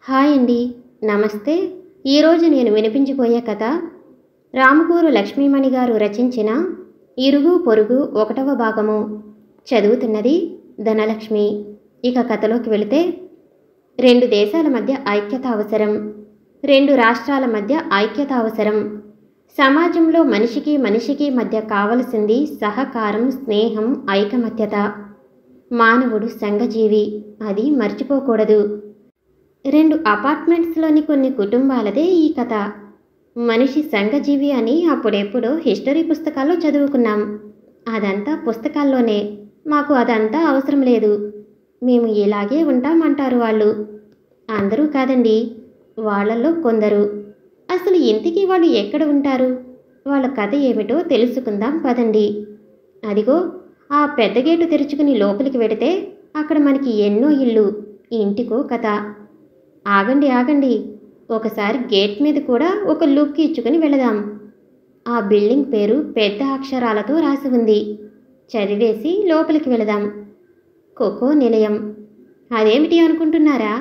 Hi అండి. నమస్తే. ఈరోజు నేను వినిపించబోయే కథ రామకూరు లక్ష్మీమణి గారు రచించిన ఇరుగు పొరుగు 1వ భాగము. చదువుతున్నది ధనలక్ష్మి. ఇక కథలోకి వెళితే, 2 దేశాల మధ్య ఐక్యత అవసరం. 2 రాష్ట్రాల మధ్య ఐక్యత అవసరం. సమాజంలో మనిషికి మధ్య కావలసింది సహకారం, స్నేహం, ఐకమత్యత. మానవుడు సంఘజీవి, అది మర్చిపోకూడదు. 2 అపార్ట్మెంట్స్లోని కొన్ని కుటుంబాలదే ఈ కథ. మనిషి సంఘజీవి అని అప్పుడెప్పుడో హిస్టరీ పుస్తకాల్లో చదువుకున్నాం. అదంతా పుస్తకాల్లోనే, మాకు అదంతా అవసరం లేదు. మేము ఇలాగే ఉంటామంటారు వాళ్ళు. అందరూ కాదండి, వాళ్ళల్లో కొందరు. అసలు ఇంతకీ వాళ్ళు ఎక్కడ ఉంటారు? వాళ్ళ కథ ఏమిటో తెలుసుకుందాం పదండి. అదిగో ఆ పెద్ద గేటు తెరుచుకుని లోపలికి వెడితే అక్కడ మనకి ఎన్నో ఇళ్ళు, ఇంటికో కథ. ఆగండి, ఒకసారి గేట్ మీద కూడా ఒక లుక్ ఇచ్చుకుని వెళదాం. ఆ బిల్డింగ్ పేరు పెద్ద అక్షరాలతో రాసి ఉంది. చదివేసి లోపలికి వెళదాం. కోకో నిలయం. అదేమిటి అనుకుంటున్నారా?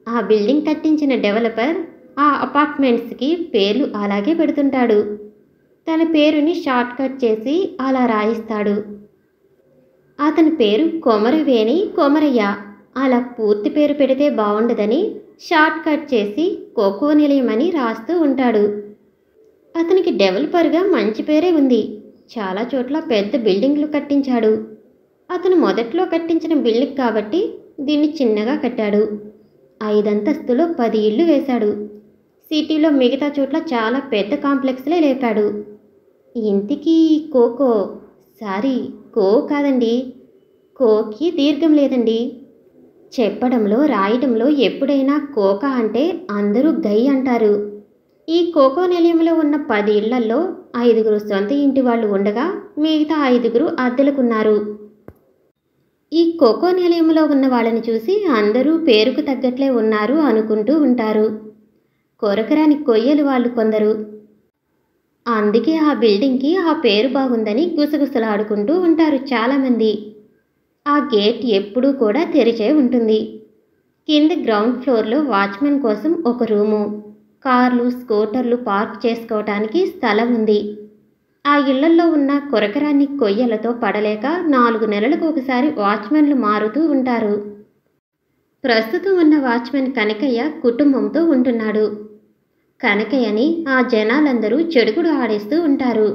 ఆ బిల్డింగ్ కట్టించిన డెవలపర్ ఆ అపార్ట్మెంట్స్కి పేర్లు అలాగే పెడుతుంటాడు. తన పేరుని షార్ట్ కట్ చేసి అలా రాయిస్తాడు. అతని పేరు కొమరవేణి కొమరయ్య. అలా పూర్తి పేరు పెడితే బాగుండదని షార్ట్ కట్ చేసి కోకో నిలయం అని రాస్తూ ఉంటాడు. అతనికి డెవలపర్గా మంచి పేరే ఉంది. చాలా చోట్ల పెద్ద బిల్డింగ్లు కట్టించాడు. అతను మొదట్లో కట్టించిన బిల్డింగ్ కాబట్టి దీన్ని చిన్నగా కట్టాడు. 5 అంతస్తులో 10 ఇళ్ళు వేశాడు. సిటీలో మిగతా చోట్ల చాలా పెద్ద కాంప్లెక్స్లే లేపాడు. ఇంటికి కోకో, సారీ కో కాదండి, కోకి దీర్ఘం లేదండి. చెప్పడంలో రాయడంలో ఎప్పుడైనా కోక అంటే అందరూ గై అంటారు. ఈ కోకో నిలయంలో ఉన్న 10 ఇళ్లల్లో 5గురు సొంత ఇంటి వాళ్ళు ఉండగా మిగతా 5గురు అద్దెలకున్నారు. ఈ కోకో నిలయంలో ఉన్న వాళ్ళని చూసి అందరూ పేరుకు తగ్గట్లే ఉన్నారు అనుకుంటూ ఉంటారు. కొరకరాని కొయ్యలు వాళ్ళు కొందరు. అందుకే ఆ బిల్డింగ్కి ఆ పేరు బాగుందని గుసగుసలాడుకుంటూ ఉంటారు చాలామంది. ఆ గేట్ ఎప్పుడూ కూడా తెరిచే ఉంటుంది. కింద గ్రౌండ్ ఫ్లోర్లో వాచ్మెన్ కోసం ఒక రూము, కార్లు, స్కూటర్లు పార్క్ చేసుకోవటానికి స్థలం ఉంది. ఆ ఇళ్లల్లో ఉన్న కొరకరాన్ని కొయ్యలతో పడలేక 4 నెలలకు ఒకసారి వాచ్మెన్లు మారుతూ ఉంటారు. ప్రస్తుతం ఉన్న వాచ్మెన్ కనకయ్య కుటుంబంతో ఉంటున్నాడు. కనకయ్యని ఆ జనాలందరూ చెడుగుడు ఆడేస్తూ ఉంటారు.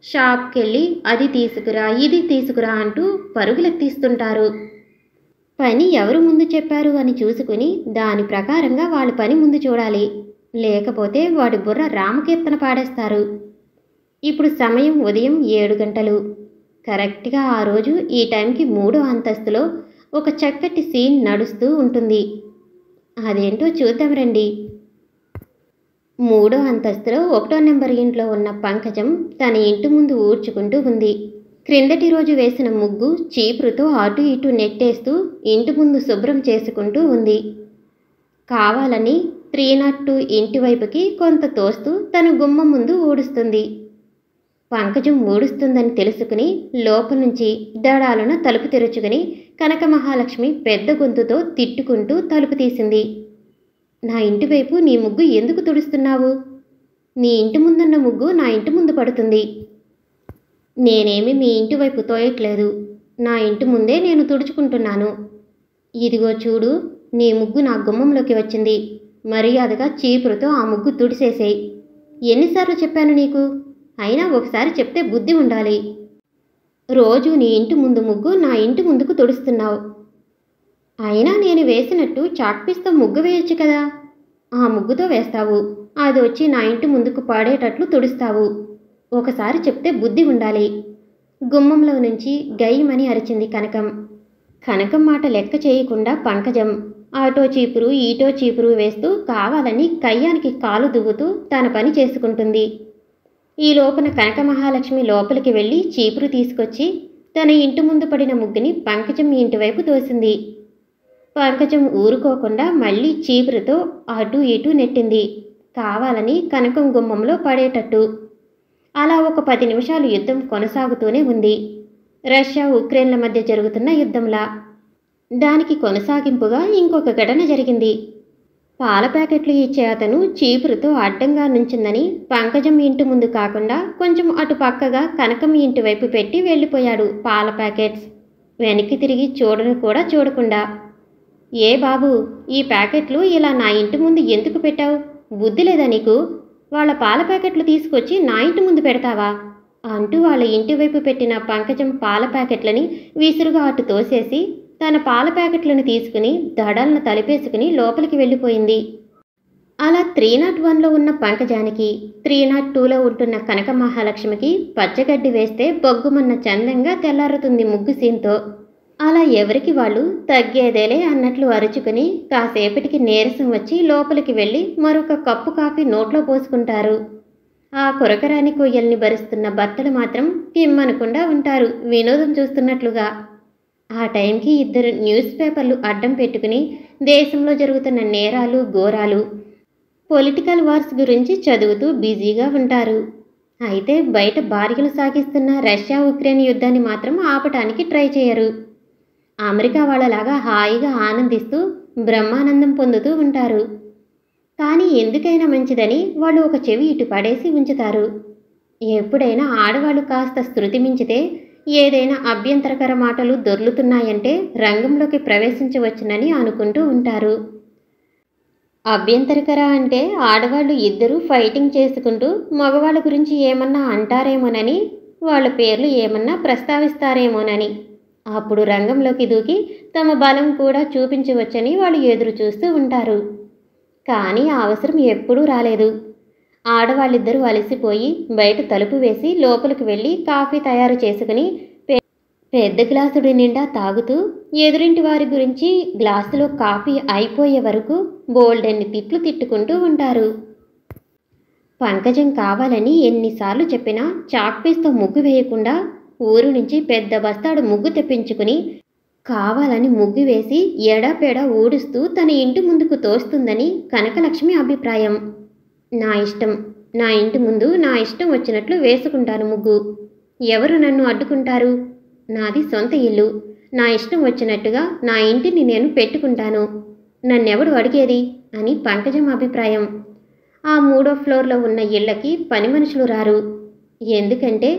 షాప్కెళ్ళి అది తీసుకురా, ఇది తీసుకురా అంటూ పరుగులెత్తిస్తుంటారు. పని ఎవరు ముందు చెప్పారు అని చూసుకుని దాని ప్రకారంగా వాళ్ళ పని ముందు చూడాలి. లేకపోతే వాడి బుర్ర రామకీర్తన పాడేస్తారు. ఇప్పుడు సమయం ఉదయం 7 గంటలు. కరెక్ట్గా ఆ రోజు ఈ టైంకి 3వ అంతస్తులో ఒక చక్కటి సీన్ నడుస్తూ ఉంటుంది. అదేంటో చూద్దాం రండి. 3వ అంతస్తులో 1వ నెంబర్ ఇంట్లో ఉన్న పంకజం తన ఇంటి ముందు ఊడ్చుకుంటూ ఉంది. క్రిందటి రోజు వేసిన ముగ్గు చీపురుతో అటు ఇటు నెట్టేస్తూ ఇంటి ముందు శుభ్రం చేసుకుంటూ ఉంది. కావాలని 302 ఇంటి వైపుకి కొంత తోస్తూ తన గుమ్మం ముందు ఊడుస్తుంది. పంకజం ఊడుస్తుందని తెలుసుకుని లోపల నుంచి దడాలున తలుపు తెరుచుకుని కనక మహాలక్ష్మి పెద్ద గొంతుతో తిట్టుకుంటూ తలుపు తీసింది. నా ఇంటి వైపు నీ ముగ్గు ఎందుకు తుడుస్తున్నావు? నీ ఇంటి ముందున్న ముగ్గు నా ఇంటి ముందు పడుతుంది. నేనేమి మీ ఇంటి వైపు తోయట్లేదు. నా ఇంటి ముందే నేను తుడుచుకుంటున్నాను. ఇదిగో చూడు, నీ ముగ్గు నా గుమ్మంలోకి వచ్చింది. మర్యాదగా చీపురుతో ఆ ముగ్గు తుడిసేసేయి. ఎన్నిసార్లు చెప్పాను నీకు? అయినా ఒకసారి చెప్తే బుద్ధి ఉండాలి. రోజు నీ ఇంటి ముందు ముగ్గు నా ఇంటి ముందుకు తుడుస్తున్నావు. అయినా నేను వేసినట్టు చాక్పీస్తో ముగ్గు వేయొచ్చు కదా. ఆ ముగ్గుతో వేస్తావు, అది వచ్చి నా ఇంటి ముందుకు పడేటట్లు తుడుస్తావు. ఒకసారి చెప్తే బుద్ధి ఉండాలి. గుమ్మంలో నుంచి గయ్యమని అరిచింది కనకం. కనకం మాట లెక్క చేయకుండా పంకజం ఆటో చీపురు ఈటో చీపురు వేస్తూ కావాలని కయ్యానికి కాలు దువ్వుతూ తన పని చేసుకుంటుంది. ఈ లోపల కనక మహాలక్ష్మి లోపలికి వెళ్ళి చీపురు తీసుకొచ్చి తన ఇంటి ముందు పడిన ముగ్గుని పంకజం ఇంటి వైపు తోసింది. పంకజం ఊరుకోకుండా మళ్ళీ చీపురుతో అటు ఇటు నెట్టింది, కావాలని కనకం గుమ్మంలో పడేటట్టు. అలా ఒక 10 నిమిషాలు యుద్ధం కొనసాగుతూనే ఉంది. రష్యా ఉక్రెయిన్ల మధ్య జరుగుతున్న యుద్ధంలా. దానికి కొనసాగింపుగా ఇంకొక ఘటన జరిగింది. పాల ప్యాకెట్లు ఇచ్చే అతను చీపురుతో అడ్డంగా నుంచిందని పంకజం ఇంటి ముందు కాకుండా కొంచెం అటు పక్కగా కనకం ఇంటి వైపు పెట్టి వెళ్ళిపోయాడు పాల ప్యాకెట్స్. వెనక్కి తిరిగి చూడను కూడా చూడకుండా. ఏ బాబు, ఈ ప్యాకెట్లు ఇలా నా ఇంటి ముందు ఎందుకు పెట్టావు? బుద్ధి లేదా నీకు? వాళ్ళ పాల ప్యాకెట్లు తీసుకొచ్చి నా ఇంటి ముందు పెడతావా అంటూ వాళ్ళ ఇంటి వైపు పెట్టిన పంకజం పాల ప్యాకెట్లని విసురుగా అటు తోసేసి తన పాల ప్యాకెట్లను తీసుకుని దడలను తలిపేసుకుని లోపలికి వెళ్ళిపోయింది. అలా 301లో ఉన్న పంకజానికి 302లో ఉంటున్న కనక మహాలక్ష్మికి పచ్చగడ్డి వేస్తే బొగ్గుమన్న చందంగా తెల్లారుతుంది ముగ్గు సీన్తో. అలా ఎవరికి వాళ్ళు తగ్గేదేలే అన్నట్లు అరుచుకుని కాసేపటికి నీరసం వచ్చి లోపలికి వెళ్ళి మరొక కప్పు కాఫీ నోట్లో పోసుకుంటారు. ఆ కొరకరాని కొయ్యల్ని భరిస్తున్న భర్తలు మాత్రం కిమ్మనకుండా ఉంటారు వినోదం చూస్తున్నట్లుగా. ఆ టైంకి ఇద్దరు న్యూస్ పేపర్లు అడ్డం పెట్టుకుని దేశంలో జరుగుతున్న నేరాలు ఘోరాలు పొలిటికల్ వార్స్ గురించి చదువుతూ బిజీగా ఉంటారు. అయితే బయట భార్యలు సాగిస్తున్న రష్యా ఉక్రెయిన్ యుద్ధాన్ని మాత్రం ఆపటానికి ట్రై చేయరు. అమెరికా వాళ్ళలాగా హాయిగా ఆనందిస్తూ బ్రహ్మానందం పొందుతూ ఉంటారు. కానీ ఎందుకైనా మంచిదని వాళ్ళు ఒక చెవి ఇటు పడేసి ఉంచుతారు. ఎప్పుడైనా ఆడవాళ్ళు కాస్త శృతి మించితే ఏదైనా అభ్యంతరకర మాటలు దొర్లుతున్నాయంటే రంగంలోకి ప్రవేశించవచ్చునని అనుకుంటూ ఉంటారు. అభ్యంతరకర అంటే ఆడవాళ్ళు ఇద్దరూ ఫైటింగ్ చేసుకుంటూ మగవాళ్ళ గురించి ఏమన్నా అంటారేమోనని, వాళ్ళ పేర్లు ఏమన్నా ప్రస్తావిస్తారేమోనని. అప్పుడు రంగంలోకి దూకి తమ బలం కూడా చూపించవచ్చని వాళ్ళు ఎదురు చూస్తూ ఉంటారు. కానీ ఆ అవసరం ఎప్పుడూ రాలేదు. ఆడవాళ్ళిద్దరూ అలసిపోయి బయట తలుపు వేసి లోపలికి వెళ్ళి కాఫీ తయారు చేసుకుని పెద్ద గ్లాసుడి నిండా తాగుతూ ఎదురింటి వారి గురించి గ్లాసులో కాఫీ అయిపోయే వరకు బోల్డెన్ని తిట్లు తిట్టుకుంటూ ఉంటారు. పంకజం కావాలని ఎన్నిసార్లు చెప్పినా చాక్పీస్తో ముగ్గు వేయకుండా ఊరు నుంచి పెద్ద బస్తాడు ముగ్గు తెప్పించుకుని కావాలని ముగ్గు వేసి ఎడాపెడా ఊడుస్తూ తన ఇంటి ముందుకు తోస్తుందని కనకలక్ష్మి అభిప్రాయం. నా ఇష్టం, నా ఇంటి ముందు నా ఇష్టం వచ్చినట్లు వేసుకుంటాను ముగ్గు. ఎవరు నన్ను అడ్డుకుంటారు? నాది సొంత ఇల్లు. నా ఇష్టం వచ్చినట్టుగా నా ఇంటిని నేను పెట్టుకుంటాను. నన్నెవడు అడిగేది అని పంకజం అభిప్రాయం. ఆ 3వ ఫ్లోర్లో ఉన్న ఇళ్లకి పని మనుషులు రారు. ఎందుకంటే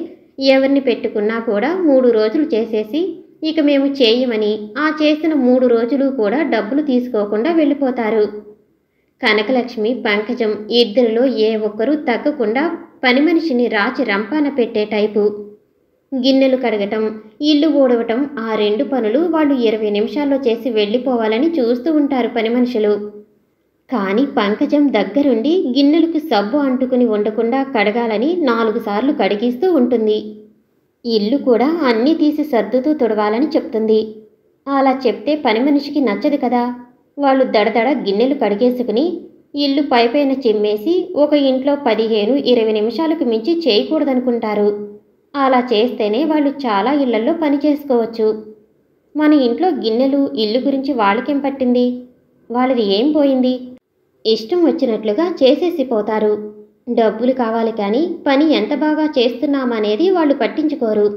ఎవరిని పెట్టుకున్నా కూడా 3 రోజులు చేసేసి ఇక మేము చేయమని ఆ చేసిన 3 రోజులు కూడా డబ్బులు తీసుకోకుండా వెళ్ళిపోతారు. కనకలక్ష్మి పంకజం ఇద్దరిలో ఏ ఒక్కరూ తగ్గకుండా పని మనిషిని రాచి రంపాన పెట్టే టైపు. గిన్నెలు కడగటం, ఇల్లు ఊడవటం, ఆ 2 పనులు వాళ్ళు 20 నిమిషాల్లో చేసి వెళ్ళిపోవాలని చూస్తూ ఉంటారు పని మనుషులు. కానీ పంకజం దగ్గరుండి గిన్నెలకు సబ్బు అంటుకుని ఉండకుండా కడగాలని 4 సార్లు కడిగిస్తూ ఉంటుంది. ఇల్లు కూడా అన్నీ తీసి సర్దుతూ తుడవాలని చెప్తుంది. అలా చెప్తే పని మనిషికి నచ్చదు కదా. వాళ్ళు దడదడ గిన్నెలు కడిగేసుకుని ఇల్లు పైపైన చిమ్మేసి ఒక ఇంట్లో 15-20 నిమిషాలకు మించి చేయకూడదనుకుంటారు. అలా చేస్తేనే వాళ్ళు చాలా ఇళ్లల్లో పని చేసుకోవచ్చు. మన ఇంట్లో గిన్నెలు ఇల్లు గురించి వాళ్ళకేం పట్టింది? వాళ్ళది ఏం పోయింది? ఇష్టం వచ్చినట్లుగా చేసేసి పోతారు. డబ్బులు కావాలి కానీ పని ఎంత బాగా చేస్తున్నామనేది వాళ్ళు పట్టించుకోరు.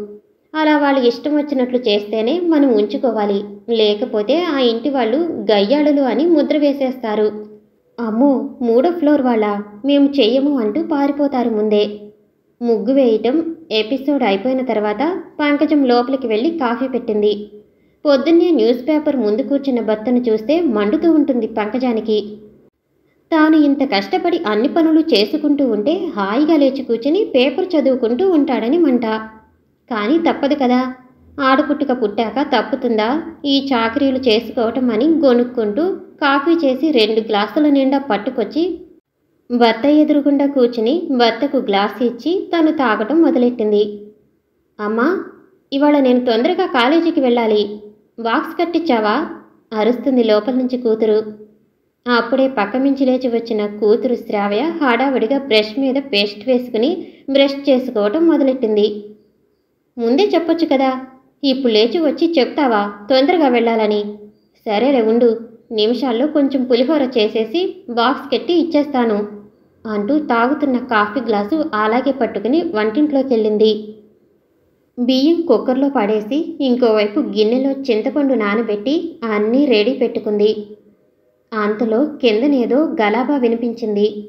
అలా వాళ్ళు ఇష్టం వచ్చినట్లు చేస్తేనే మనం ఉంచుకోవాలి. లేకపోతే ఆ ఇంటి వాళ్ళు గయ్యాళులు అని ముద్ర వేసేస్తారు. అమ్మో, 3వ ఫ్లోర్ వాళ్ళ, మేము చెయ్యము అంటూ పారిపోతారు ముందే. ముగ్గు వేయటం ఎపిసోడ్ అయిపోయిన తర్వాత పంకజం లోపలికి వెళ్ళి కాఫీ పెట్టింది. పొద్దున్నే న్యూస్ పేపర్ ముందు కూర్చున్న భర్తను చూస్తే మండుతూ ఉంటుంది పంకజానికి. తాను ఇంత కష్టపడి అన్ని పనులు చేసుకుంటూ ఉంటే హాయిగా లేచి కూర్చుని పేపర్ చదువుకుంటూ ఉంటాడని మంట. కానీ తప్పదు కదా. ఆడపుట్టుక పుట్టాక తప్పుతుందా ఈ చాకరీలు చేసుకోవటం అని గొనుక్కుంటూ కాఫీ చేసి 2 గ్లాసుల నిండా పట్టుకొచ్చి భర్త ఎదురుగుండా కూర్చుని భర్తకు గ్లాస్ ఇచ్చి తను తాగటం మొదలెట్టింది. అమ్మా, ఇవాళ నేను తొందరగా కాలేజీకి వెళ్ళాలి. బాక్స్ కట్టించావా? అరుస్తుంది లోపల నుంచి కూతురు. అప్పుడే పక్కమించి లేచి వచ్చిన కూతురు శ్రావ్య హడావుడిగా బ్రష్ మీద పేస్ట్ వేసుకుని బ్రష్ చేసుకోవటం మొదలెట్టింది. ముందే చెప్పొచ్చు కదా, ఇప్పుడు లేచి వచ్చి చెప్తావా తొందరగా వెళ్ళాలని? సరేలే ఉండు, నిమిషాల్లో కొంచెం పులిహోర చేసేసి బాక్స్ కట్టి ఇచ్చేస్తాను అంటూ తాగుతున్న కాఫీ గ్లాసు అలాగే పట్టుకుని వంటింట్లోకి వెళ్ళింది. బియ్యం కుక్కర్లో పడేసి ఇంకోవైపు గిన్నెలో చింతపండు నానబెట్టి అన్నీ రెడీ పెట్టుకుంది. అంతలో కిందనేదో గలాబా వినిపించింది.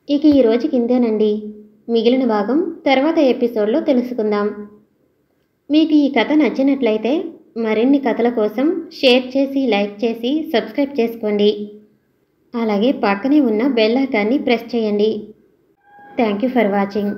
ఇక ఈ రోజుకి ఇంతేనండి. మిగిలిన భాగం తర్వాత ఎపిసోడ్లో తెలుసుకుందాం. మీకు ఈ కథ నచ్చినట్లయితే మరిన్ని కథల కోసం షేర్ చేసి, లైక్ చేసి, సబ్స్క్రైబ్ చేసుకోండి. అలాగే పక్కనే ఉన్న బెల్ ఐకాన్ని ప్రెస్ చేయండి. Thank you for watching.